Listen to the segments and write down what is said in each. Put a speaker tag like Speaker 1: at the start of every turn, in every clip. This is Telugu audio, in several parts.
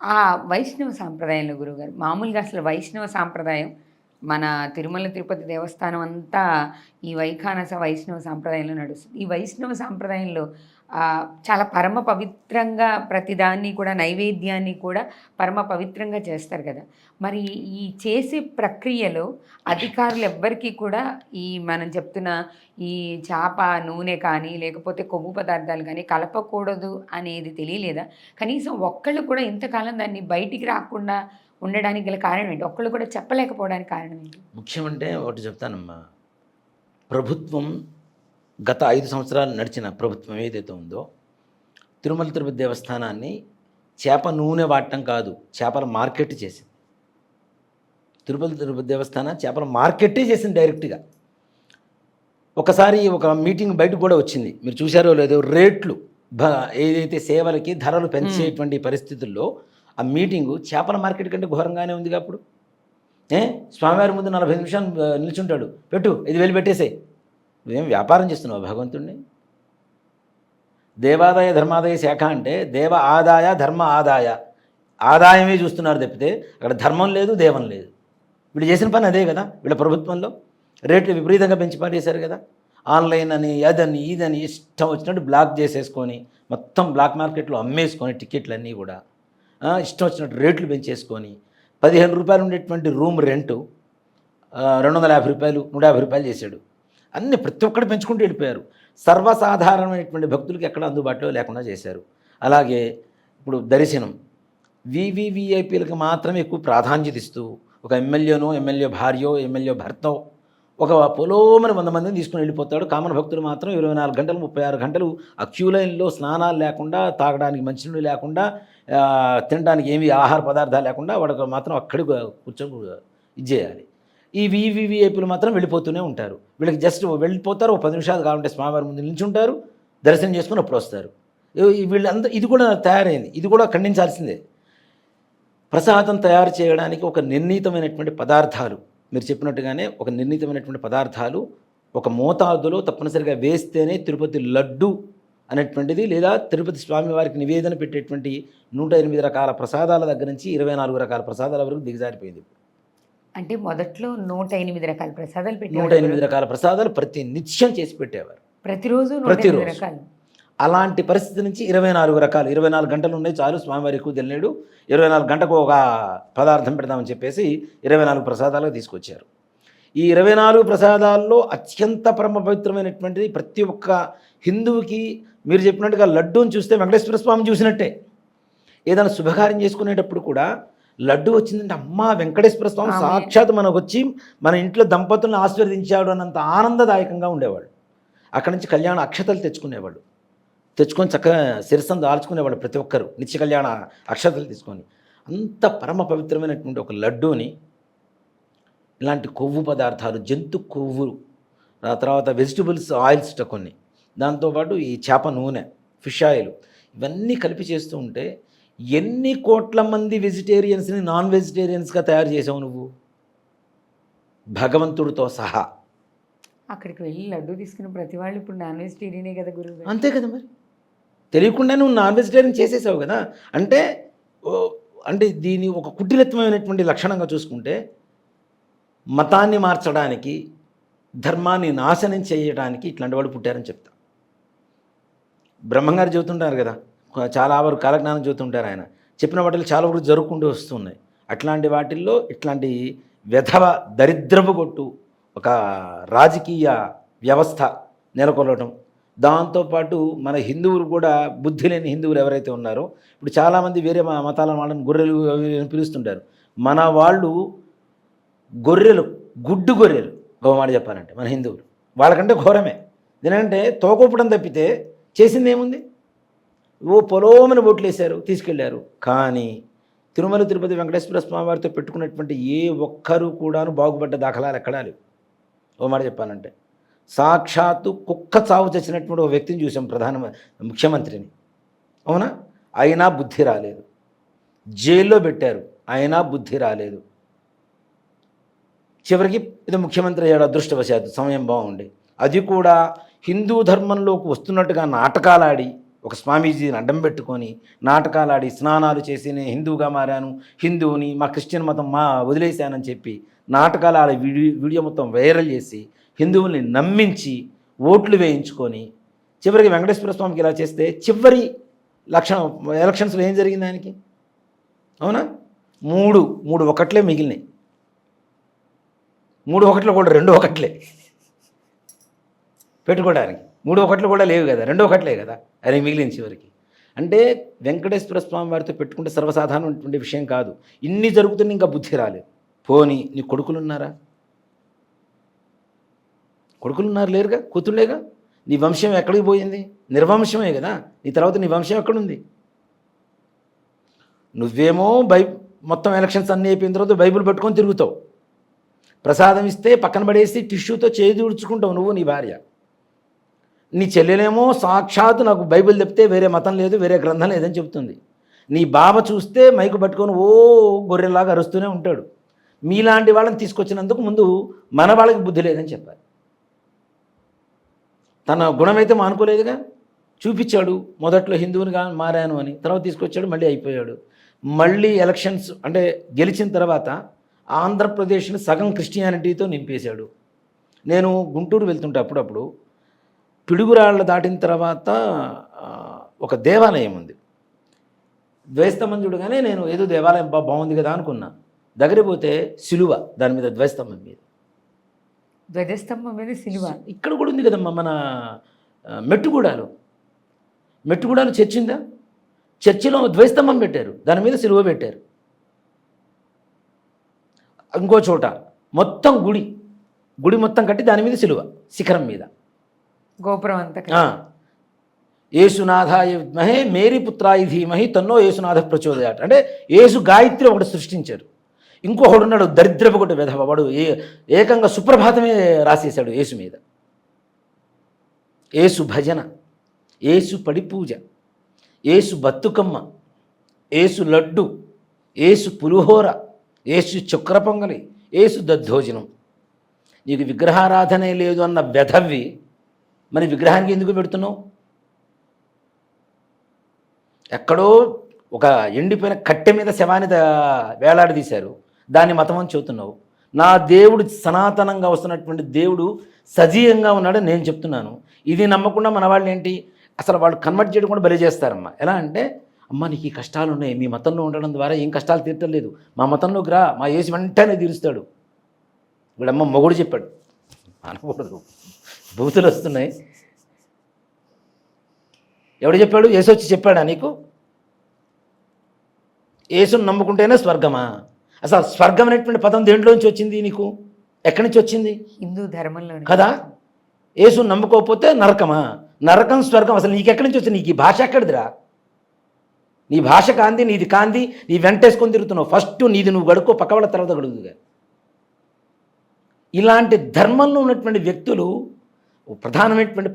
Speaker 1: ఆ వైష్ణవ సాంప్రదాయంలో గురువుగారు మామూలుగా అసలు వైష్ణవ సాంప్రదాయం మన తిరుమల తిరుపతి దేవస్థానం అంతా ఈ వైఖానస వైష్ణవ సాంప్రదాయంలో నడుస్తుంది. ఈ వైష్ణవ సాంప్రదాయంలో చాలా పరమ పవిత్రంగా ప్రతిదాన్ని కూడా నైవేద్యాన్ని కూడా పరమ పవిత్రంగా చేస్తారు కదా! మరి ఈ చేసే ప్రక్రియలో అధికారులు ఎవ్వరికీ కూడా ఈ మనం చెప్తున్న ఈ చేప నూనె కానీ, లేకపోతే కొవ్వు పదార్థాలు కానీ కలపకూడదు అనేది తెలియలేదా? కనీసం ఒక్కళ్ళు కూడా ఇంతకాలం దాన్ని బయటికి రాకుండా ఉండడానికి గల కారణం ఏంటి? ఒక్కళ్ళు కూడా చెప్పలేకపోవడానికి కారణం ఏంటి?
Speaker 2: ముఖ్యం అంటే ఒకటి చెప్తానమ్మా. ప్రభుత్వం గత 5 సంవత్సరాలు నడిచిన ప్రభుత్వం ఏదైతే ఉందో, తిరుమల తిరుపతి దేవస్థానాన్ని చేప నూనె వాడటం కాదు, చేపల మార్కెట్ చేసింది. తిరుపతి తిరుపతి దేవస్థానం చేపల మార్కెట్టే చేసింది డైరెక్ట్గా. ఒకసారి ఒక మీటింగ్ బయటకు కూడా వచ్చింది, మీరు చూశారో లేదో, రేట్లు ఏదైతే సేవలకి ధరలు పెంచేటువంటి పరిస్థితుల్లో ఆ మీటింగు చేపల మార్కెట్ కంటే ఘోరంగానే ఉందిగా. అప్పుడు స్వామివారి ముందు 40 నిమిషాలు నిల్చుంటాడు, పెట్టు 5,000 పెట్టేసాయి. నువ్వేం వ్యాపారం చేస్తున్నావు భగవంతుడిని? దేవాదాయ ధర్మాదాయ శాఖ అంటే దేవ ఆదాయ ధర్మ ఆదాయ, ఆదాయమే చూస్తున్నారు తప్పితే అక్కడ ధర్మం లేదు, దేవం లేదు. వీళ్ళు చేసిన పని అదే కదా. వీళ్ళ ప్రభుత్వంలో రేట్లు విపరీతంగా పెంచి పారేశారు కదా. ఆన్లైన్ అని అదని ఇదని ఇష్టం వచ్చినట్టు బ్లాక్ చేసేసుకొని మొత్తం బ్లాక్ మార్కెట్లో అమ్మేసుకొని టికెట్లన్నీ కూడా ఇష్టం వచ్చినట్టు రేట్లు పెంచేసుకొని 15 రూపాయలు ఉండేటువంటి రూమ్ రెంటు 250 రూపాయలు 150 రూపాయలు చేశాడు. అన్నీ ప్రతి ఒక్కటి పెంచుకుంటూ వెళ్ళిపోయారు. సర్వసాధారణమైనటువంటి భక్తులకి ఎక్కడ అందుబాటులో లేకుండా చేశారు. అలాగే ఇప్పుడు దర్శనం వివివిఐపీలకు మాత్రమే ఎక్కువ ప్రాధాన్యత ఇస్తూ ఒక ఎమ్మెల్యేనో, ఎమ్మెల్యే భార్యో, ఎమ్మెల్యే భర్తో ఒక పొలోమని 100 మందిని తీసుకుని వెళ్ళిపోతాడు. కామన్ భక్తులు మాత్రం 24 గంటలు 36 గంటలు ఆ క్యూ లైన్లో స్నానాలు లేకుండా, తాగడానికి మంచినీళ్ళు లేకుండా, తినడానికి ఏమి ఆహార పదార్థాలు లేకుండా వాడికి మాత్రం అక్కడి కూర్చొని ఇది చేయాలి. ఈ వివివిఐపీలు మాత్రం వెళ్ళిపోతూనే ఉంటారు. వీళ్ళకి జస్ట్ వెళ్ళిపోతారు, ఒక 10 నిమిషాలు కావాలంటే స్వామివారి ముందు నిల్చుంటారు, దర్శనం చేసుకుని అప్పుడు వస్తారు. వీళ్ళందరూ ఇది కూడా తయారైంది, ఇది కూడా ఖండించాల్సిందే. ప్రసాదం తయారు చేయడానికి ఒక నిర్ణీతమైనటువంటి పదార్థాలు, మీరు చెప్పినట్టుగానే ఒక నిర్ణీతమైనటువంటి పదార్థాలు ఒక మోతాదులో తప్పనిసరిగా వేస్తేనే తిరుపతి లడ్డు అనేటువంటిది, లేదా తిరుపతి స్వామివారికి నివేదన పెట్టేటువంటి 108 రకాల ప్రసాదాల దగ్గర నుంచి 24 రకాల ప్రసాదాల వరకు దిగజారిపోయింది.
Speaker 1: అంటే మొదట్లో 108 రకాల ప్రసాదాలు పెట్టి
Speaker 2: 108 రకాల ప్రసాదాలు ప్రతి నిత్యం చేసి పెట్టేవారు,
Speaker 1: ప్రతిరోజు రకాలు.
Speaker 2: అలాంటి పరిస్థితి నుంచి 24 రకాలు, 24 గంటలు ఉన్నాయి చాలు స్వామివారి ఎక్కువ తెలియడు, 24 గంటకు ఒక పదార్థం పెడదామని చెప్పేసి 24 ప్రసాదాలు తీసుకొచ్చారు. ఈ 24 ప్రసాదాల్లో అత్యంత పరమ పవిత్రమైనటువంటిది ప్రతి ఒక్క హిందువుకి, మీరు చెప్పినట్టుగా లడ్డూని చూస్తే వెంకటేశ్వర స్వామిని చూసినట్టే. ఏదైనా శుభకార్యం చేసుకునేటప్పుడు కూడా లడ్డు వచ్చిందంటే అమ్మా వెంకటేశ్వర స్వామి సాక్షాత్ మనకు వచ్చి మన ఇంట్లో దంపతులను ఆశీర్వదించాడు అన్నంత ఆనందదాయకంగా ఉండేవాడు. అక్కడి నుంచి కళ్యాణ అక్షతలు తెచ్చుకొని చక్కగా శిరస్సును దాల్చుకునేవాడు ప్రతి ఒక్కరు, నిత్య కళ్యాణ అక్షతలు తీసుకొని. అంత పరమ పవిత్రమైనటువంటి ఒక లడ్డూని ఇలాంటి కొవ్వు పదార్థాలు, జంతు కొవ్వు, ఆ తర్వాత వెజిటబుల్స్ ఆయిల్స్ కొన్ని, దాంతోపాటు ఈ చేప నూనె, ఫిష్ ఆయిల్, ఇవన్నీ కలిపి చేస్తూ ఉంటే ఎన్ని కోట్ల మంది వెజిటేరియన్స్ని నాన్ వెజిటేరియన్స్గా తయారు చేసావు నువ్వు, భగవంతుడితో సహా.
Speaker 1: అక్కడికి వెళ్ళి లడ్డు తీసుకున్న ప్రతి వాళ్ళు ఇప్పుడు నాన్ వెజిటేరియనే కదా గురువు.
Speaker 2: అంతే కదా, మరి తెలియకుండా నువ్వు నాన్ వెజిటేరియన్ చేసేసావు కదా. అంటే దీని ఒక కుటిలత్వమైనటువంటి లక్షణంగా చూసుకుంటే మతాన్ని మార్చడానికి, ధర్మాన్ని నాశనం చేయడానికి ఇట్లాంటి వాళ్ళు పుట్టారని చెప్తా. బ్రహ్మంగారు చెబుతుంటారు కదా, చాలా వరకు కాలజ్ఞానం చెబుతుంటారు. ఆయన చెప్పిన వాటిలో చాలా వరకు జరుగుకుంటూ వస్తున్నాయి. అట్లాంటి వాటిల్లో ఇట్లాంటి వెధవ దరిద్రపు కొట్టు ఒక రాజకీయ వ్యవస్థ నెలకొల్పడం, దాంతోపాటు మన హిందువులు కూడా బుద్ధి లేని హిందువులు ఎవరైతే ఉన్నారో, ఇప్పుడు చాలామంది వేరే మతాల వాళ్ళని గొర్రెలు పిలుస్తుంటారు. మన వాళ్ళు గొర్రెలు, గుడ్డు గొర్రెలు ఒక మాట చెప్పాలంటే మన హిందువులు వాళ్ళకంటే ఘోరమే. ఎందుకంటే తోకొప్పడం తప్పితే చేసింది ఏముంది? పొలోమని బొట్లు వేశారు, తీసుకెళ్లారు. కానీ తిరుమల తిరుపతి వెంకటేశ్వర స్వామి వారితో పెట్టుకున్నటువంటి ఏ ఒక్కరూ కూడాను బాగుపడ్డ దాఖలాలు ఎక్కడా లేవు. ఓ మాట చెప్పాలంటే సాక్షాత్తు కుక్క చావు చచ్చినటువంటి ఒక వ్యక్తిని చూసాం, ముఖ్యమంత్రిని. అవునా? అయినా బుద్ధి రాలేదు. జైల్లో పెట్టారు, అయినా బుద్ధి రాలేదు. చివరికి ఇది ముఖ్యమంత్రి అయ్యాడు అదృష్టవశాత్తు, సమయం బాగుండి. అది కూడా హిందూ ధర్మంలోకి వస్తున్నట్టుగా నాటకాలాడి ఒక స్వామీజీని అడ్డం పెట్టుకొని నాటకాలు ఆడి స్నానాలు చేసి నేను హిందువుగా మారాను, హిందువుని, మా క్రిస్టియన్ మతం వదిలేశానని చెప్పి నాటకాలు ఆడి వీడియో మొత్తం వైరల్ చేసి హిందువుల్ని నమ్మించి ఓట్లు వేయించుకొని చివరికి వెంకటేశ్వర స్వామికి ఇలా చేస్తే చివరి ఎలక్షన్స్లో ఏం జరిగింది ఆయనకి? అవునా? మూడు ఒకట్లే మిగిలినాయి. 3 ఒకట్లు కూడా 2 ఒకట్లే పెట్టుకోవడానికి. 3 ఒకట్లు కూడా లేవు కదా, 2 ఒకట్లే కదా అది మిగిలిన చివరికి. అంటే వెంకటేశ్వర స్వామి వారితో పెట్టుకుంటే సర్వసాధారణమైనటువంటి విషయం కాదు. ఇన్ని జరుగుతున్న ఇంకా బుద్ధి రాలేదు. పోనీ నీ కొడుకులున్నారా? కొడుకులున్నారు లేరుగా, కూతుళ్ళేగా. నీ వంశం ఎక్కడికి పోయింది? నిర్వంశమే కదా. నీ తర్వాత నీ వంశం ఎక్కడుంది? నువ్వేమో మొత్తం ఎలక్షన్స్ అన్నీ అయిపోయిన తర్వాత బైబిల్ పట్టుకొని తిరుగుతావు. ప్రసాదం ఇస్తే పక్కన పడేసి టిష్యూతో చేయి ఊడ్చుకుంటావు నువ్వు, నీ భార్య. నీ చెల్లెలేమో సాక్షాత్తు నాకు బైబిల్ చెప్తే వేరే మతం లేదు, వేరే గ్రంథం లేదని చెప్తుంది. నీ బావ చూస్తే మైకు పట్టుకొని ఓ గొర్రెలాగా అరుస్తూనే ఉంటాడు. మీలాంటి వాళ్ళని తీసుకొచ్చినందుకు ముందు మన వాళ్ళకి బుద్ధి లేదని చెప్పాలి. తన గుణమైతే మానుకోలేదుగా, చూపించాడు. మొదట్లో హిందువునిగా మారాను అని, తర్వాత తీసుకొచ్చాడు, మళ్ళీ అయిపోయాడు. మళ్ళీ ఎలక్షన్స్ అంటే గెలిచిన తర్వాత ఆంధ్రప్రదేశ్ని సగం క్రిస్టియానిటీతో నింపేశాడు. నేను గుంటూరు వెళ్తుంటే అప్పుడప్పుడు పిడుగురాళ్ళు దాటిన తర్వాత ఒక దేవాలయం ఉంది. ద్వైస్తంభం చూడగానే నేను ఏదో దేవాలయం బాగుంది కదా అనుకున్నా. దగ్గర పోతే సిలువ, దాని మీద ధ్వజస్తంభం మీద
Speaker 1: సిలువ.
Speaker 2: ఇక్కడ కూడా ఉంది కదమ్మా మన మెట్టుగూడాలు చర్చి ఉందా? చర్చిలో ధ్వజస్తంభం పెట్టారు, దాని మీద సిలువ పెట్టారు. ఇంకో చోట మొత్తం గుడి మొత్తం కట్టి దాని మీద సిలువ, శిఖరం మీద
Speaker 1: గోపురం అంతా.
Speaker 2: యేసునాథాయ విద్మహే మేరీ పుత్రాయ ధీమహి తన్నో యేసునాథ ప్రచోదయాట్. అంటే యేసు గాయత్రి ఒకటి సృష్టించారు. ఇంకొకడు ఉన్నాడు దరిద్రపు ఒకటి వెధవ, వాడు ఏకంగా సుప్రభాతమే రాసేశాడు యేసు మీద. యేసు భజన, యేసు పడి పూజ, యేసు బతుకమ్మ, యేసు లడ్డు, యేసు పులిహోర, యేసు చక్ర పొంగలి, యేసు దద్దోజనం. నీకు విగ్రహారాధనే లేదు అన్న వెధవి మరి విగ్రహానికి ఎందుకు పెడుతున్నావు? ఎక్కడో ఒక ఎండిపోయిన కట్టె మీద శవాన్ని వేలాడదీశారు, దాన్ని మతం అని చెబుతున్నావు. నా దేవుడు సనాతనంగా వస్తున్నటువంటి దేవుడు సజీవంగా ఉన్నాడని నేను చెప్తున్నాను. ఇది నమ్మకుండా మన వాళ్ళు ఏంటి అసలు వాళ్ళు కన్వర్ట్ చేయడం కూడా బలి చేస్తారమ్మా. ఎలా అంటే, అమ్మ నీకు ఈ కష్టాలు ఉన్నాయి, మీ మతంలో ఉండడం ద్వారా ఏం కష్టాలు తీర్చలేదు, మా మతంలోకి రా, మా యేసు వెంటనే తీరుస్తాడు. వీళ్ళమ్మ మొగుడు చెప్పాడు, అనకూడదు, బూతులు వస్తున్నాయి. ఎవడు చెప్పాడు? యేసు వచ్చి చెప్పాడా నీకు? యేసును నమ్ముకుంటేనే స్వర్గమా? అసలు స్వర్గం అనేటువంటి పదం దేంట్లోంచి వచ్చింది నీకు? ఎక్కడి నుంచి వచ్చింది?
Speaker 1: హిందూ ధర్మంలో
Speaker 2: కదా. యేసును నమ్ముకోకపోతే నరకమా? నరకం స్వర్గం అసలు నీకెక్కడి నుంచి వచ్చింది? నీకు ఈ భాష ఎక్కడిదిరా? నీ భాష కాంది, నీది కాంది, నీ వెంటేసుకొని తిరుగుతున్నావు. ఫస్ట్ నీది నువ్వు గడుక్కో, పక్క వాళ్ళ తర్వాత గడుగుగా. ఇలాంటి ధర్మంలో ఉన్నటువంటి వ్యక్తులు ప్రధానమైనటువంటి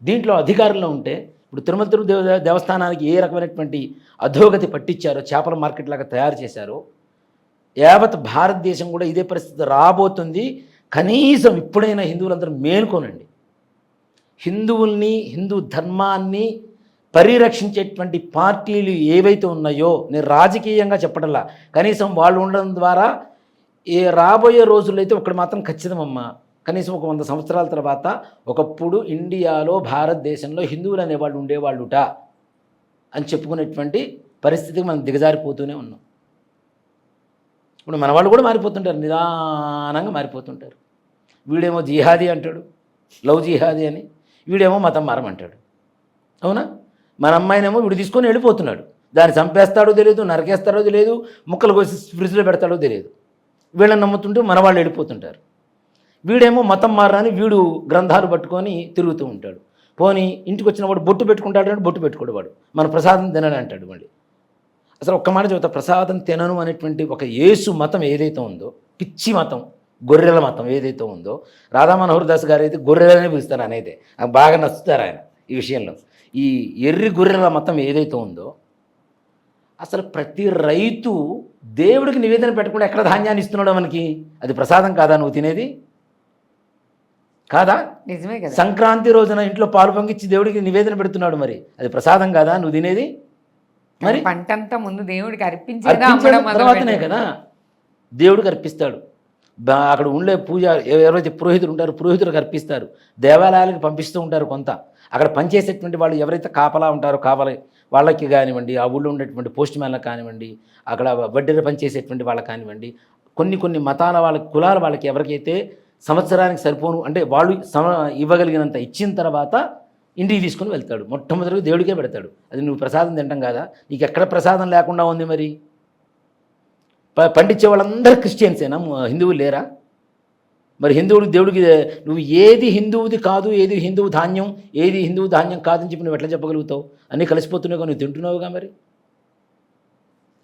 Speaker 2: దీంట్లో అధికారంలో ఉంటే, ఇప్పుడు తిరుమల తిరుపతి దేవస్థానానికి ఏ రకమైనటువంటి అధోగతి పట్టించారో, చేపల మార్కెట్ లాగా తయారు చేశారో, యావత్ భారతదేశం కూడా ఇదే పరిస్థితి రాబోతుంది. కనీసం ఇప్పుడైనా హిందువులందరూ మేల్కోనండి. హిందువుల్ని, హిందూ ధర్మాన్ని పరిరక్షించేటువంటి పార్టీలు ఏవైతే ఉన్నాయో, నేను రాజకీయంగా చెప్పడంలా, కనీసం వాళ్ళు ఉండడం ద్వారా రాబోయే రోజుల్లో అయితే ఒకటి మాత్రం ఖచ్చితమమ్మా, కనీసం ఒక 100 సంవత్సరాల తర్వాత ఒకప్పుడు ఇండియాలో, భారతదేశంలో హిందువులు అనేవాళ్ళు ఉండేవాళ్ళుట అని చెప్పుకునేటువంటి పరిస్థితికి మనం దిగజారిపోతూనే ఉన్నాం. ఇప్పుడు మన వాళ్ళు కూడా మారిపోతుంటారు, నిదానంగా మారిపోతుంటారు. వీడేమో జిహాదీ అంటాడు, లవ్ జిహాదీ అని, వీడేమో మతం మారమంటాడు. అవునా? మన అమ్మాయినేమో వీడు తీసుకొని వెళ్ళిపోతున్నాడు, దాన్ని చంపేస్తాడో తెలియదు, నరికేస్తాడో తెలియదు, ముక్కలు కోసి ఫ్రిడ్జ్లో పెడతాడో తెలియదు. వీళ్ళని నమ్ముతుంటూ మన వాళ్ళు వెళ్ళిపోతుంటారు. వీడేమో మతం మారని వీడు గ్రంథాలు పట్టుకొని తిరుగుతూ ఉంటాడు. పోనీ ఇంటికి వచ్చిన వాడు బొట్టు పెట్టుకుంటాడు అంటే బొట్టు పెట్టుకోడు, వాడు మన ప్రసాదం తినని అంటాడు. మళ్ళీ అసలు ఒక్క మాట చెబుతా, ప్రసాదం తినను అనేటువంటి ఒక యేసు మతం ఏదైతే ఉందో, పిచ్చి మతం, గొర్రెల మతం ఏదైతే ఉందో, రాధా మనోహర్ దాస్ గారు అయితే గొర్రెలనే పిలుస్తారు అనేది నాకు బాగా నచ్చుతారు ఆయన ఈ విషయంలో. ఈ ఎర్రి గొర్రెల మతం ఏదైతే ఉందో, అసలు ప్రతి రైతు దేవుడికి నివేదన పెట్టకుండా ఎక్కడ ధాన్యాన్ని ఇస్తున్నాడో మనకి, అది ప్రసాదం కాదా నువ్వు తినేది? కాదా?
Speaker 1: నిజమే కదా.
Speaker 2: సంక్రాంతి రోజున ఇంట్లో పాలు పొంగిచ్చి దేవుడికి నివేదన పెడుతున్నాడు, మరి అది ప్రసాదం కాదా నువ్వు తినేది? మరి
Speaker 1: పంటంతా ముందు దేవుడికి అర్పించేదా
Speaker 2: అర్పించిన
Speaker 1: అమ్మడం
Speaker 2: తర్వాతనే కదా దేవుడికి అర్పిస్తాడు. అక్కడ ఉండే పూజ ఎవరైతే పురోహితులు ఉంటారో పురోహితులకు అర్పిస్తారు, దేవాలయాలకు పంపిస్తూ ఉంటారు కొంత. అక్కడ పనిచేసేటువంటి వాళ్ళు ఎవరైతే కాపలా ఉంటారో కావాలి వాళ్ళకి కానివ్వండి, ఆ ఊళ్ళో ఉండేటువంటి పోస్ట్ మ్యాన్లకు కానివ్వండి, అక్కడ వడ్డీర పనిచేసేటువంటి వాళ్ళకి కానివ్వండి, కొన్ని మతాల వాళ్ళకి కులాల వాళ్ళకి ఎవరికైతే సంవత్సరానికి సరిపోను అంటే వాళ్ళు ఇవ్వగలిగినంత ఇచ్చిన తర్వాత ఇంటికి తీసుకుని వెళ్తాడు. మొట్టమొదటిగా దేవుడికే పెడతాడు. అది నువ్వు ప్రసాదం తింటాం కదా, నీకు ఎక్కడ ప్రసాదం లేకుండా ఉంది? మరి పండించే వాళ్ళందరూ క్రిస్టియన్సేనా, హిందువులు లేరా? మరి దేవుడికి నువ్వు ఏది హిందువుది కాదు, ఏది హిందువు ధాన్యం, ఏది హిందువు ధాన్యం కాదని చెప్పి నువ్వు ఎట్లా చెప్పగలుగుతావు? అన్నీ కలిసిపోతున్నావుగా, నువ్వు తింటున్నావుగా. మరి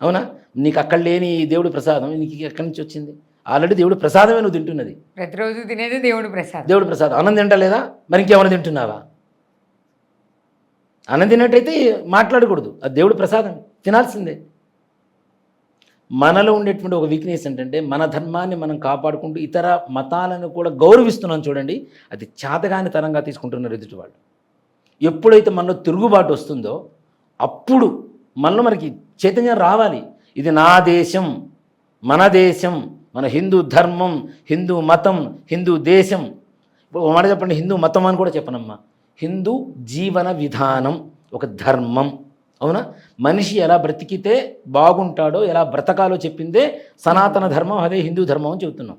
Speaker 2: అవునా? నీకు అక్కడ లేని దేవుడి ప్రసాదం నీకు ఎక్కడి నుంచి వచ్చింది? ఆల్రెడీ దేవుడి ప్రసాదమే నువ్వు తింటున్నది.
Speaker 1: ప్రతిరోజు తినేది దేవుడి ప్రసాదం.
Speaker 2: దేవుడి ప్రసాదం. అన్నం తింటలేదా? మరి ఇంకేమైనా తింటున్నావా? అన్నం తిన్నట్టయితే మాట్లాడకూడదు, అది దేవుడి ప్రసాదం, తినాల్సిందే. మనలో ఉండేటువంటి ఒక వీక్నెస్ ఏంటంటే మన ధర్మాన్ని మనం కాపాడుకుంటూ ఇతర మతాలను కూడా గౌరవిస్తున్నాం చూడండి, అది చాతగాని తరంగా తీసుకుంటున్నారు ఎదుటి వాళ్ళు. ఎప్పుడైతే మనలో తిరుగుబాటు వస్తుందో అప్పుడు మనలో మనకి చైతన్యం రావాలి. ఇది నా దేశం, మన దేశం, మన హిందూ ధర్మం, హిందూ మతం, హిందూ దేశం. ఇప్పుడు మాట చెప్పండి, హిందూ మతం అని కూడా చెప్పనమ్మా, హిందూ జీవన విధానం ఒక ధర్మం. అవునా? మనిషి ఎలా బ్రతికితే బాగుంటాడో, ఎలా బ్రతకాలో చెప్పిందే సనాతన ధర్మం, అదే హిందూ ధర్మం అని చెబుతున్నాం.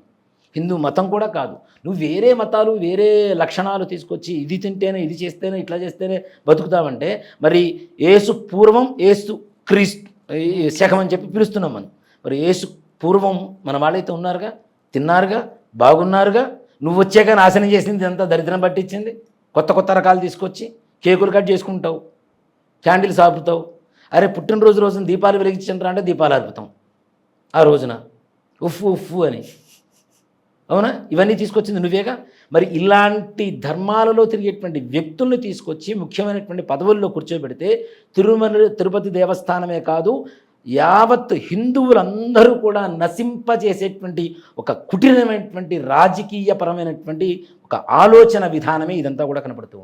Speaker 2: హిందూ మతం కూడా కాదు. నువ్వు వేరే మతాలు వేరే లక్షణాలు తీసుకొచ్చి ఇది తింటేనే, ఇది చేస్తేనే, ఇట్లా చేస్తేనే బతుకుతావంటే మరి యేసు పూర్వం, యేసు క్రీస్తు శకం అని చెప్పి పిలుస్తున్నాం మనం. మరి యేసు పూర్వం మన వాళ్ళైతే ఉన్నారుగా, తిన్నారుగా, బాగున్నారుగా. నువ్వు వచ్చాక నాశనం చేసింది అంతా దరిద్రం పట్టించింది. కొత్త రకాలు తీసుకొచ్చి కేకులు కట్ చేసుకుంటావు, క్యాండిల్స్ ఆపుతావు. అరే పుట్టినరోజున దీపాలు వెలిగించండి అంటే దీపాలు ఆర్పుతాం ఆ రోజున, ఉఫ్ఫు అని. అవునా? ఇవన్నీ తీసుకొచ్చింది నువ్వేగా. మరి ఇలాంటి ధర్మాలలో తిరిగేటువంటి వ్యక్తుల్ని తీసుకొచ్చి ముఖ్యమైనటువంటి పదవుల్లో కూర్చోబెడితే తిరుపతి దేవస్థానమే కాదు, యావత్ హిందువులందరూ కూడా నశింపజేసేటువంటి ఒక కుటిలమైనటువంటి రాజకీయపరమైనటువంటి ఒక ఆలోచన విధానమే ఇదంతా కూడా కనపడుతుంది.